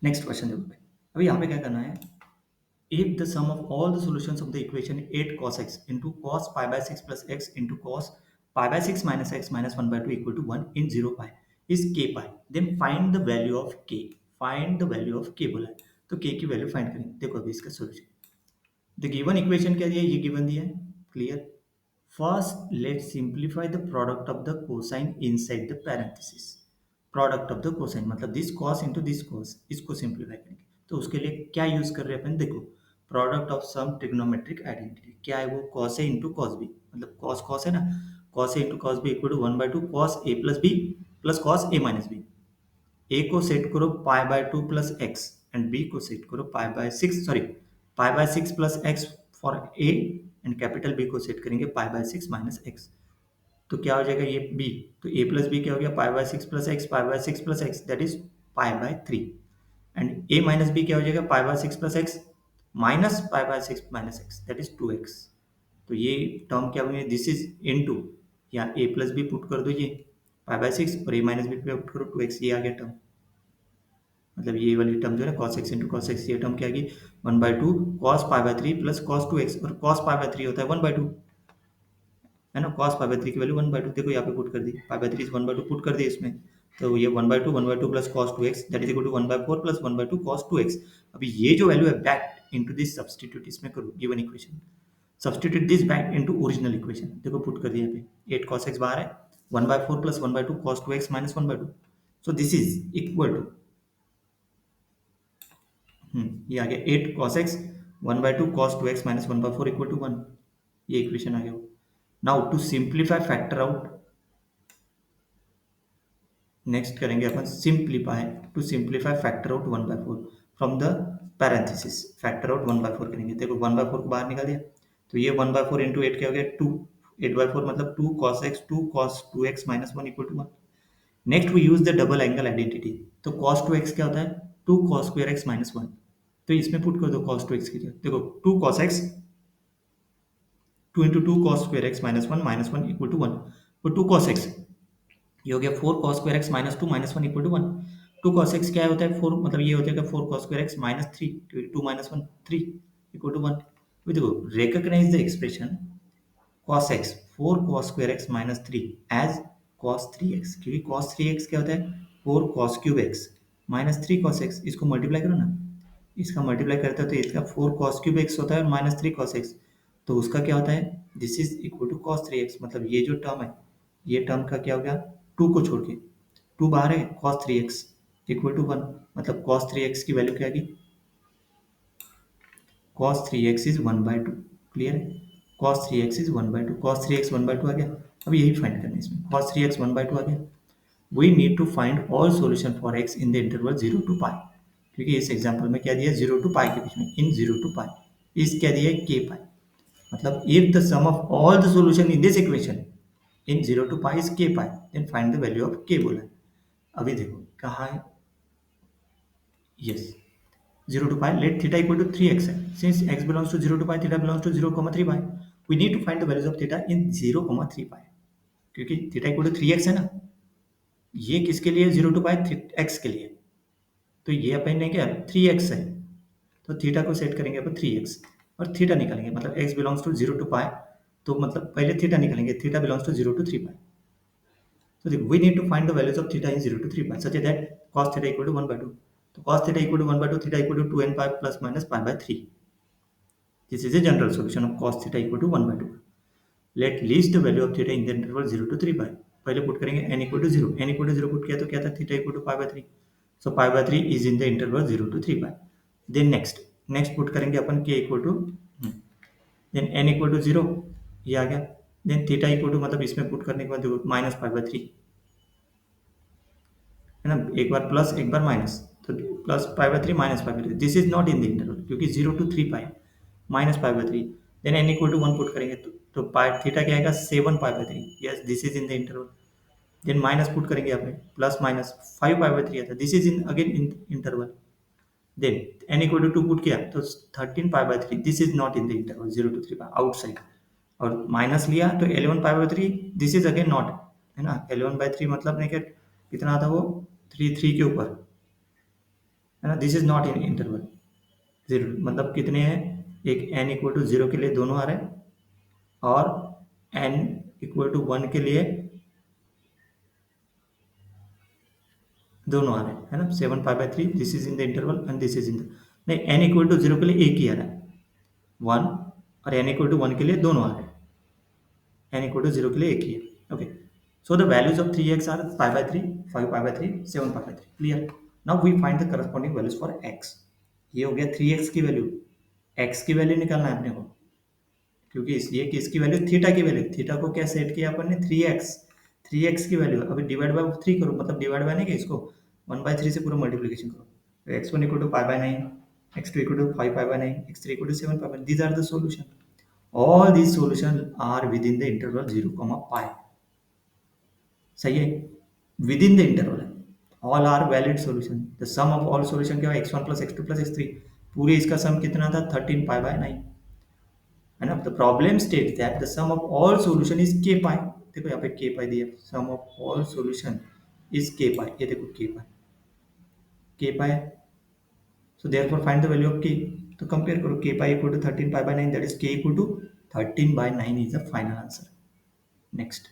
Next question देखो भाई। अभी यहाँ पे क्या करना है, if the sum of all the solutions of the equation 8 cos x into cos pi by 6 plus x into cos pi by 6 minus x minus 1 by 2 equal to 1 in 0 pi is k pi, then find the value of k, find the value of k बोला है तो k की value find करेंगे। देखो अभी इसका solution, the given equation क्या दिया है, ये गिवन दिया है, clear. First let simplify the product of the cosine inside the parenthesis. Product of the cosine मतलब this cos into this cos, इसको सिंप्लीफाई करेंगे तो उसके लिए क्या यूज कर रहे हैं अपन, देखो product of some trigonometric identity क्या है वो, cos A into cos B, मतलब कॉस कॉस है ना, cos A into cos B equal to 1/2 cos A plus B plus cos A minus B. A को सेट करो pi by 2 plus x and B को set करो pi by 6, sorry pi by 6 plus x for A, and capital B को set करेंगे पाई by 6 minus x. तो क्या हो जाएगा ये बी, तो ए प्लस बी क्या हो गया, pi by 6 plus x, pi by 6 plus x that is pi by 3, and a minus b क्या हो जाएगा, pi by 6 plus x minus pi by 6 minus x that is 2x। तो ये term क्या बनेगा, दिस इज इनटू, या ए plus B put कर दो ये पाई बाय 6 और ए माइनस बी पुट करो 2x, ये आ गया टर्म। मतलब ये वाली टर्म जो है cos x into cos x, ये टर्म क्या आएगी 1/2 cos pi by 3 plus cos 2x, और cos पाई बाय 3 होता है 1/2, है ना। cos पाई बाय 3 की वैल्यू 1/2, देखो यहाँ पे पुट कर दी, पाई बाय 3 इज 1/2 पुट कर दी इसमें, तो ये 1/2 plus cos 2x that is equal to 1/4 plus 1/2 cos 2x। अभी ये जो वैल्यू है बैक इनटू दिस सब्स्टिट्यूट इसमें करो given equation, substitute this back into original equation, देखो पुट कर दिया यहाँ पे 8 cos x बाहर है, 1/4 plus 1/2 cos 2x minus 1/2, so this is equal to ये आ गया 8 cos x 1/2 cos 2x minus 1/4 equal to 1, ये इक्वेशन आ गया। Now to simplify factor out, next करेंगे अपन simplify, to simplify factor out 1/4 from the parenthesis, factor out 1/4 करेंगे, देखो 1/4 को बाहर निकाल दिया तो ये 1/4 इंटू 8 क्या हो गया 2, 8/4 मतलब 2 cos x 2 cos 2x minus 1 equal to 1। Next we use the double angle identity, तो cos 2x क्या होता है 2 cos square x माइनस 1, तो इसमें पुट कर दो cos 2x की जगह, देखो 2 cos x 2 into 2 cos square x minus 1 equal to 1, तो 2 cos x ये हो गया 4 cos square x minus 2 minus 1 equal to 1। 2 cos x क्या होता है 4, मतलब ये होता है 4 cos square x minus 3, 2 minus 1 3 equal to 1। अभी देखो recognise the expression cos x 4 cos square x minus 3 as cos 3x, क्योंकि cos 3x क्या होता है 4 cos cube x minus 3 cos x, इसको मल्टीप्लाई करो ना, इसका मल्टीप्लाई करता है तो इसका 4 cos क्यूब x होता है और माइनस 3 cos x, तो उसका क्या होता है this is equal to cos 3x, मतलब ये जो टर्म है ये टर्म का क्या हो गया 2 को छोड़ के 2 बाहर है cos 3x इक्वल टू 1, मतलब cos 3x की वैल्यू क्या आएगी cos 3x इज 1/2, क्लियर है, cos 3x is 1/2, cos 3x 1/2 आ गया। अब यही फाइंड करना है इसमें, cos 3x 1/2 आ गया। We need to find all solution for x in the interval 0 to pi, क्योंकि इस एग्जांपल में क्या दिया 0 टू पाई के बीच में, इन 0 टू पाई इस क्या दिया k पाई, मतलब if the sum of all the solution in this equation in 0 to pi is k pi, then find the value of k बोला है। अभी देखो कहाँ है, yes 0 to pi, let theta equal to 3x है, since x belongs to 0 to pi, theta belongs to 0, 3 pi, we need to find the values of theta in 0, 3 pi, क्योंकि theta equal to 3x है ना, ये किसके लिए 0 to pi x के लिए, तो ये अपन ने क्या 3x है, तो थीटा को सेट करेंगे अपन 3x और थीटा निकालेंगे, मतलब x belongs to 0 to pi, तो मतलब पहले थीटा निकालेंगे, theta belongs to 0 to 3 pi, so we need to find the values of theta in 0 to 3 pi such that cos theta equal to 1/2, तो cos theta equal to 1/2, theta equal to 2n pi plus minus pi by 3, this is a general solution of cos theta equal to 1/2। Let least the value of theta in the interval 0 to 3 pi, पहले put करेंगे n equal to 0, n equal to 0 put किया तो क्या था theta equal to pi by 3, so pi by 3 is in the interval 0 to 3 pi। then next put करेंगे अपन k equal to then n equal to 0, ये आ गया, then theta equal to मतलब इसमें पुट करने के बाद देखो माइनस pi by 3 है ना, एक बार प्लस एक बार माइनस, तो plus pi by 3 minus pi by 3, this is not in the interval क्योंकि 0 to 3 pi minus pi by 3, then n equal to 1 put करेंगे तो पाई थीटा क्या आएगा 7 pi by 3, yes this is in the interval, then minus put करेंगे यहाँ पे plus minus 5 pi by 3 आता है, this is in again in interval, then n equal to 2 put किया तो 13 pi by 3, this is not in the interval 0 to 3 pi outside, और minus लिया तो 11 pi by 3, this is again not, है ना 11 bye 3 मतलब नहीं क्या कितना आता है वो 3 3 के ऊपर, है ना. This is not in interval. Zero मतलब कितने हैं, एक n इक्वल टू जीरो के लिए दोनों आ रहे हैं और n इक्वल टू वन के लिए दोनों आ रहे हैं, है ना. 7 pi by 3 this is in the interval and this is in the, नहीं, n इक्वल टू जीरो के लिए एक ही आ रहा है, वन, और n इक्वल टू वन के लिए दोनों आ रहे हैं, n इक्वल टू जीरो के लिए एक ही है. Okay, so the values of 3x are pi by 3, 5 pi by 3, 7 pi by 3. Clear. Now we find the corresponding values for x. ये हो गया 3x की वैल्यू. x की वैल्यू निकालना है अपने को, क्योंकि इसलिए कि इसकी वैल्यू थीटा की वैल्यू, थीटा को क्या सेट किया अपन ने, 3x. 3x की वैल्यू अभी डिवाइड बाय 3 करो, मतलब डिवाइड बाय नहीं कि इसको 1/3 से पूरा मल्टीप्लिकेशन करो. तो x1 equal to pi by 9, x2 equal to 5 pi by 9, x3 equal to 7 pi by. These are the solution. All these solution are within the interval 0, pi. सही है, within the interval है. All are valid solution. The sum of all solution क्या है, x1 plus x2 plus x3. पूरे इसका सम कितना था, 13 pi by 9. है ना. The problem state that the sum of all solution is k pi. देखो यहाँ पे k पाई दिया, sum of all solution is k pi. ये देखो k pi. So therefore find the value of k. तो compare करो, k pi equal to 13 pi by 9, that is k equal to 13 by 9 is the final answer. Next.